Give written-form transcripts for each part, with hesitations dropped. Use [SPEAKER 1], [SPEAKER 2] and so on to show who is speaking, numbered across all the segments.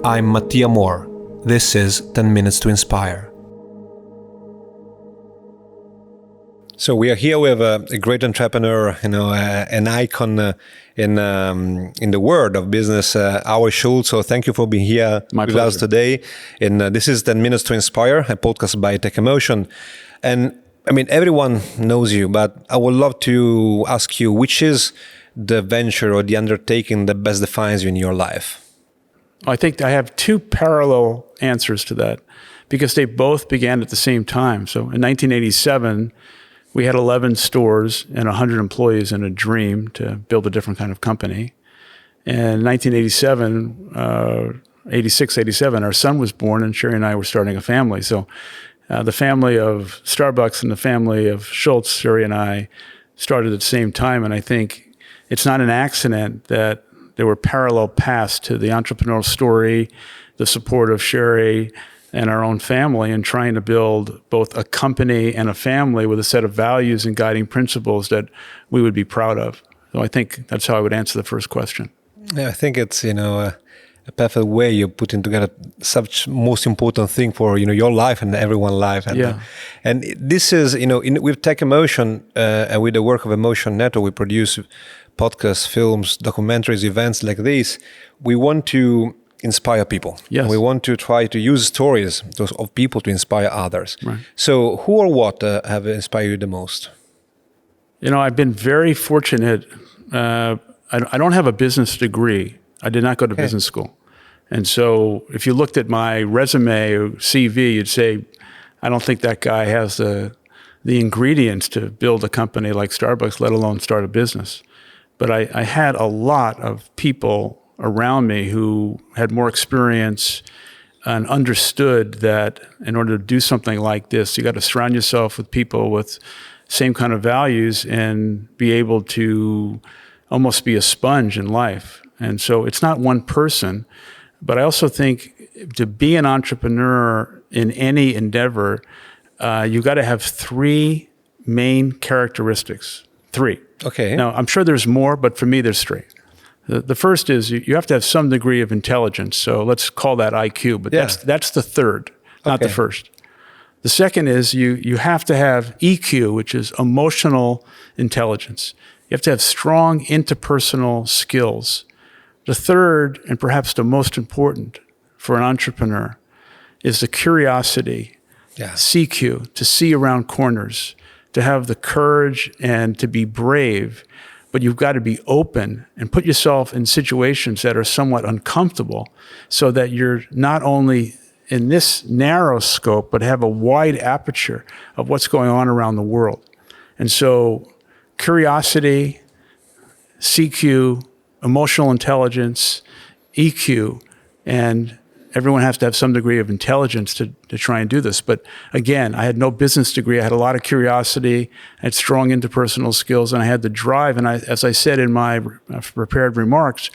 [SPEAKER 1] I'm Mattia Mor. This is 10 Minutes to Inspire. So we are here with a great entrepreneur, an icon in the world of business, Howard Schultz. So thank you for being here with us today. And this is 10 Minutes to Inspire, a podcast by Tech.Emotion. And I mean, everyone knows you, but I would love to ask you, which is the venture or the undertaking that best defines you in your life?
[SPEAKER 2] I think I have two parallel answers to that because they both began at the same time. So in 1987, we had 11 stores and 100 employees and a dream to build a different kind of company. And in 1987, 86, 87, our son was born and Sherry and I were starting a family. So the family of Starbucks and the family of Schultz, Sherry and I started at the same time. And I think it's not an accident that there were parallel paths to the entrepreneurial story, the support of Sherry and our own family in trying to build both a company and a family with a set of values and guiding principles that we would be proud of. So I think that's how I would answer the first question.
[SPEAKER 1] Yeah, I think it's, a perfect way you're putting together such most important thing for, your life and everyone's life. And, and this is, with Tech.Emotion and with the work of Emotion Network, we produce podcasts, films, documentaries, events like this. We want to inspire people.
[SPEAKER 2] Yes.
[SPEAKER 1] We want to try to use stories of people to inspire others.
[SPEAKER 2] Right.
[SPEAKER 1] So who or what have inspired you the most?
[SPEAKER 2] I've been very fortunate. I don't have a business degree. I did not go to business school. And so if you looked at my resume or CV, you'd say, I don't think that guy has the ingredients to build a company like Starbucks, let alone start a business. But I had a lot of people around me who had more experience and understood that in order to do something like this, you got to surround yourself with people with same kind of values and be able to almost be a sponge in life. And so it's not one person, but I also think to be an entrepreneur in any endeavor, you got to have three main characteristics. Three.
[SPEAKER 1] Okay.
[SPEAKER 2] Now, I'm sure there's more, but for me, there's three. The first is you have to have some degree of intelligence. So let's call that IQ, but that's the third, not the first. The second is you have to have EQ, which is emotional intelligence. You have to have strong interpersonal skills. The third, and perhaps the most important for an entrepreneur, is the curiosity, CQ, to see around corners, to have the courage and to be brave, but you've got to be open and put yourself in situations that are somewhat uncomfortable so that you're not only in this narrow scope, but have a wide aperture of what's going on around the world. And so curiosity, CQ, emotional intelligence, EQ, and everyone has to have some degree of intelligence to try and do this. But again, I had no business degree. I had a lot of curiosity. I had strong interpersonal skills, and I had the drive. And as I said in my prepared remarks,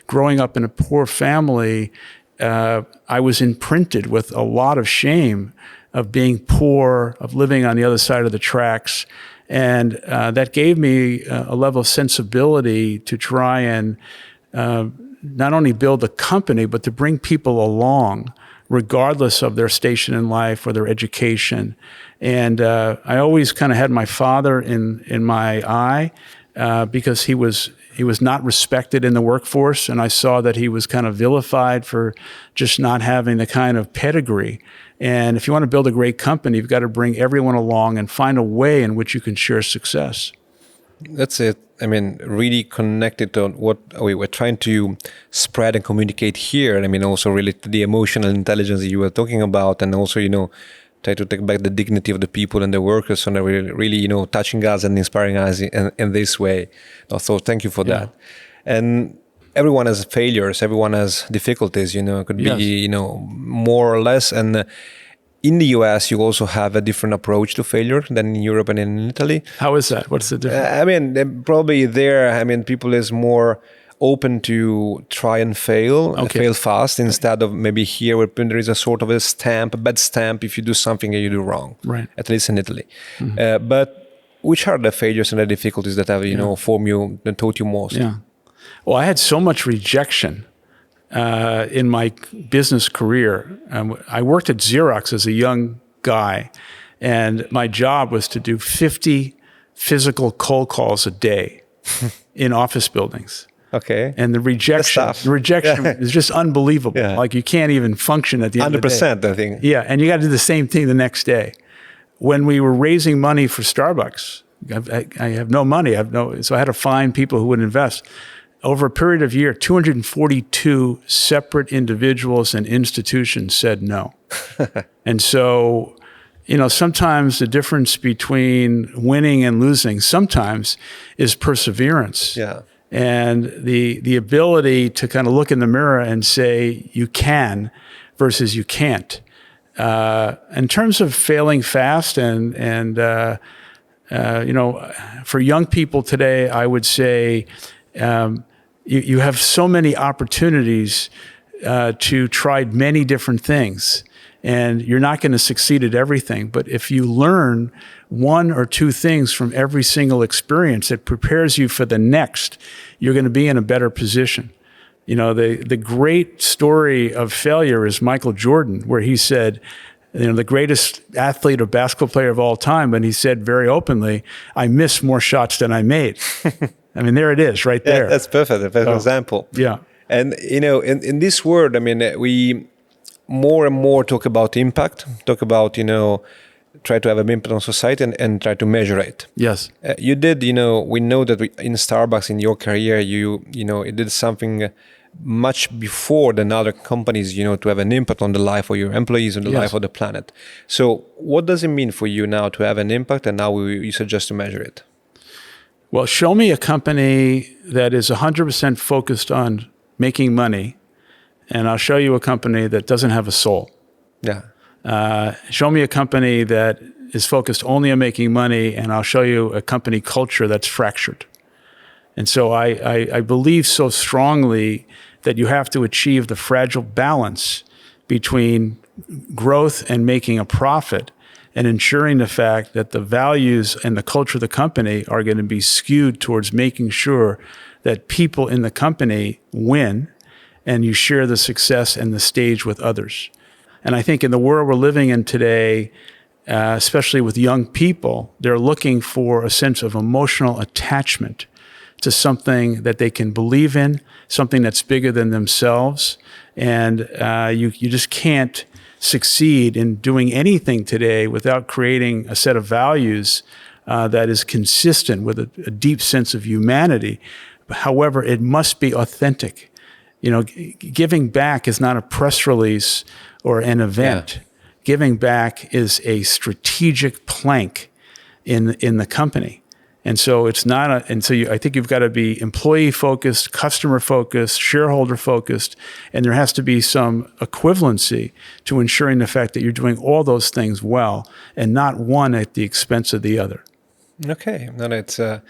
[SPEAKER 2] growing up in a poor family, I was imprinted with a lot of shame of being poor, of living on the other side of the tracks. And that gave me a level of sensibility to try and not only build a company, but to bring people along, regardless of their station in life or their education. And I always kind of had my father in my eye because he was not respected in the workforce, and I saw that he was kind of vilified for just not having the kind of pedigree. And if you want to build a great company, you've got to bring everyone along and find a way in which you can share success.
[SPEAKER 1] That's it. I mean, really connected to what we were trying to spread and communicate here. I mean, also related to the emotional intelligence that you were talking about, and also, try to take back the dignity of the people and the workers, and really, touching us and inspiring us in this way. So thank you for that. And everyone has failures. Everyone has difficulties. It could be, more or less. And in the US, you also have a different approach to failure than in Europe and in Italy.
[SPEAKER 2] How is that? What's the difference?
[SPEAKER 1] Probably there, people is more open to try and fail fast, instead of maybe here where there is a sort of a bad stamp if you do something and you do wrong,
[SPEAKER 2] right?
[SPEAKER 1] At least in Italy. Mm-hmm. But which are the failures and the difficulties that have, formed you and taught you most?
[SPEAKER 2] Yeah. Well, I had so much rejection in my business career. I worked at Xerox as a young guy, and my job was to do 50 physical cold calls a day in office buildings.
[SPEAKER 1] Okay.
[SPEAKER 2] And the rejection is just unbelievable.
[SPEAKER 1] Yeah.
[SPEAKER 2] Like you can't even function at the end of the day.
[SPEAKER 1] 100%, I think.
[SPEAKER 2] Yeah, and you got to do the same thing the next day. When we were raising money for Starbucks, I have no money. So I had to find people who would invest. Over a period of a year, 242 separate individuals and institutions said no. And so, sometimes the difference between winning and losing sometimes is perseverance.
[SPEAKER 1] Yeah.
[SPEAKER 2] And the ability to kind of look in the mirror and say you can versus you can't. In terms of failing fast and for young people today, I would say you have so many opportunities to try many different things. And you're not going to succeed at everything. But if you learn one or two things from every single experience that prepares you for the next, you're going to be in a better position. The great story of failure is Michael Jordan, where he said, the greatest athlete or basketball player of all time, and he said very openly, I missed more shots than I made. I mean, there it is, right there.
[SPEAKER 1] Yeah, that's perfect. A perfect example.
[SPEAKER 2] Yeah.
[SPEAKER 1] And, in this world, we more and more talk about impact, talk about, try to have an impact on society and try to measure it.
[SPEAKER 2] Yes.
[SPEAKER 1] You did, we know that in Starbucks, in your career, you did something much before than other companies, to have an impact on the life of your employees and the life of the planet. So what does it mean for you now to have an impact, and now you suggest to measure it?
[SPEAKER 2] Well, show me a company that is 100% focused on making money, and I'll show you a company that doesn't have a soul.
[SPEAKER 1] Yeah.
[SPEAKER 2] Show me a company that is focused only on making money, and I'll show you a company culture that's fractured. And so I believe so strongly that you have to achieve the fragile balance between growth and making a profit, and ensuring the fact that the values and the culture of the company are going to be skewed towards making sure that people in the company win, and you share the success and the stage with others. And I think in the world we're living in today, especially with young people, they're looking for a sense of emotional attachment to something that they can believe in, something that's bigger than themselves. And you just can't succeed in doing anything today without creating a set of values that is consistent with a deep sense of humanity. However, it must be authentic. Giving back is not a press release or an event. Yeah. Giving back is a strategic plank in the company. And so it's not I think you've got to be employee focused, customer focused, shareholder focused, and there has to be some equivalency to ensuring the fact that you're doing all those things well and not one at the expense of the other.
[SPEAKER 1] Okay, no, it's a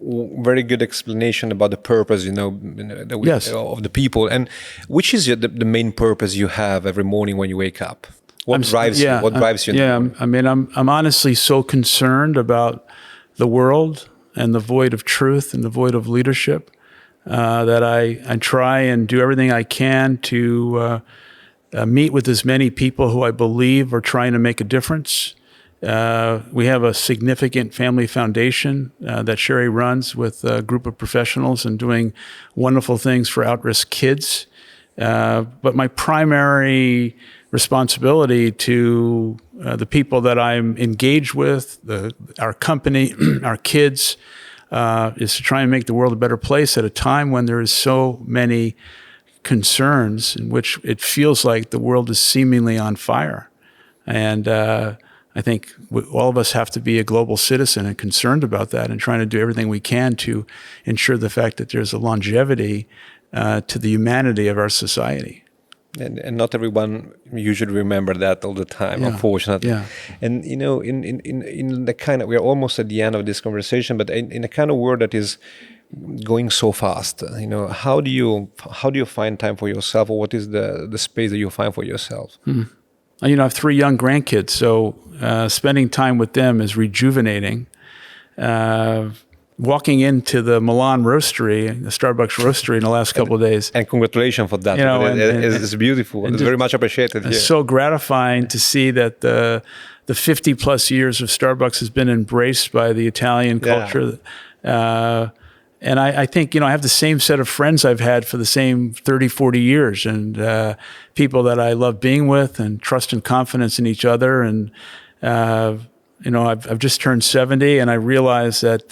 [SPEAKER 1] very good explanation about the purpose,
[SPEAKER 2] Yes.
[SPEAKER 1] of the people. And which is the main purpose you have every morning when you wake up? What drives you? What drives you?
[SPEAKER 2] I'm honestly so concerned about the world and the void of truth and the void of leadership that I try and do everything I can to meet with as many people who I believe are trying to make a difference. We have a significant family foundation that Sherry runs with a group of professionals and doing wonderful things for at-risk kids. But my primary responsibility to the people that I'm engaged with, our company, our kids, is to try and make the world a better place at a time when there is so many concerns in which it feels like the world is seemingly on fire. And I think all of us have to be a global citizen and concerned about that and trying to do everything we can to ensure the fact that there's a longevity to the humanity of our society.
[SPEAKER 1] And not everyone usually remember that all the time, unfortunately. Yeah. And in the kind of, we're almost at the end of this conversation, but in a kind of world that is going so fast, how do you find time for yourself, or what is the space that you find for yourself?
[SPEAKER 2] I have 3 young grandkids, so spending time with them is rejuvenating. walking into the Milan roastery, the Starbucks roastery in the last couple of days.
[SPEAKER 1] And congratulations for that.
[SPEAKER 2] You know,
[SPEAKER 1] it's beautiful. It's very much appreciated.
[SPEAKER 2] It's so gratifying to see that the 50 plus years of Starbucks has been embraced by the Italian culture. And I think, I have the same set of friends I've had for the same 30, 40 years, and people that I love being with, and trust and confidence in each other. And, I've just turned 70, and I realize that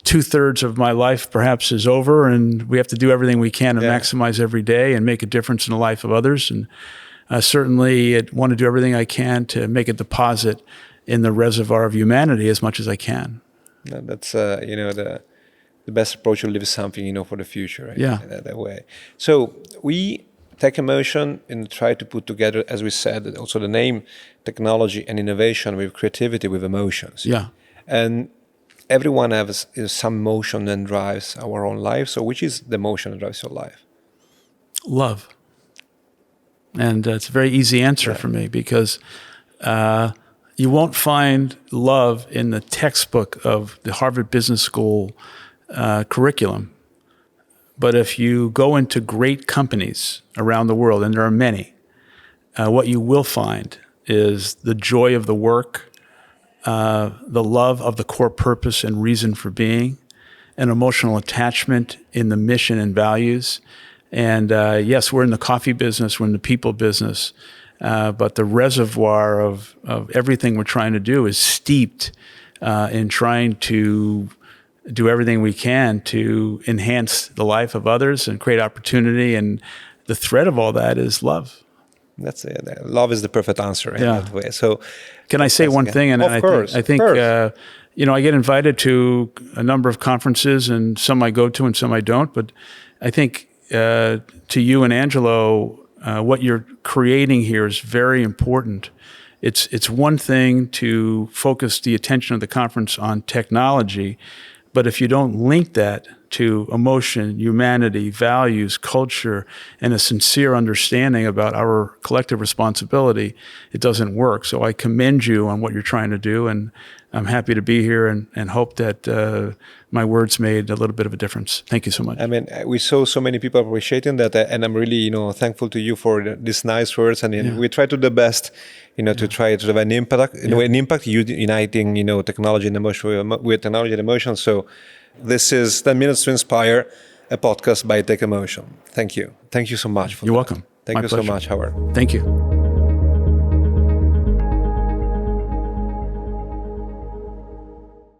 [SPEAKER 2] 2/3 of my life perhaps is over, and we have to do everything we can to maximize every day and make a difference in the life of others. And certainly I want to do everything I can to make a deposit in the reservoir of humanity as much as I can.
[SPEAKER 1] That's, the best approach to leave something, for the future. Right?
[SPEAKER 2] Yeah.
[SPEAKER 1] That way. So we, Tech.Emotion, try to put together, as we said, also the name, technology and innovation with creativity, with emotions.
[SPEAKER 2] Yeah.
[SPEAKER 1] And everyone has some emotion that drives our own life. So which is the emotion that drives your life?
[SPEAKER 2] Love. And it's a very easy answer for me, because you won't find love in the textbook of the Harvard Business School curriculum. But if you go into great companies around the world, and there are many, what you will find is the joy of the work, the love of the core purpose and reason for being, an emotional attachment in the mission and values. And yes, we're in the coffee business, we're in the people business, but the reservoir of everything we're trying to do is steeped in trying to do everything we can to enhance the life of others and create opportunity. And the thread of all that is love. That's it.
[SPEAKER 1] Love is the perfect answer in that way. So,
[SPEAKER 2] can I say one thing? And
[SPEAKER 1] I think
[SPEAKER 2] I get invited to a number of conferences, and some I go to and some I don't. But I think to you and Angelo, what you're creating here is very important. It's one thing to focus the attention of the conference on technology, but if you don't link that to emotion, humanity, values, culture, and a sincere understanding about our collective responsibility, it doesn't work. So I commend you on what you're trying to do, and I'm happy to be here and hope that my words made a little bit of a difference. Thank you so much.
[SPEAKER 1] I mean, we saw so many people appreciating that, and I'm really, thankful to you for these nice words. And we try to do the best, to try to have an impact, uniting, technology and emotion with technology and emotion. So this is 10 Minutes to Inspire, a podcast by Tech.Emotion. Thank you. Thank you so much.
[SPEAKER 2] You're welcome.
[SPEAKER 1] Thank you so much, Howard.
[SPEAKER 2] Thank you.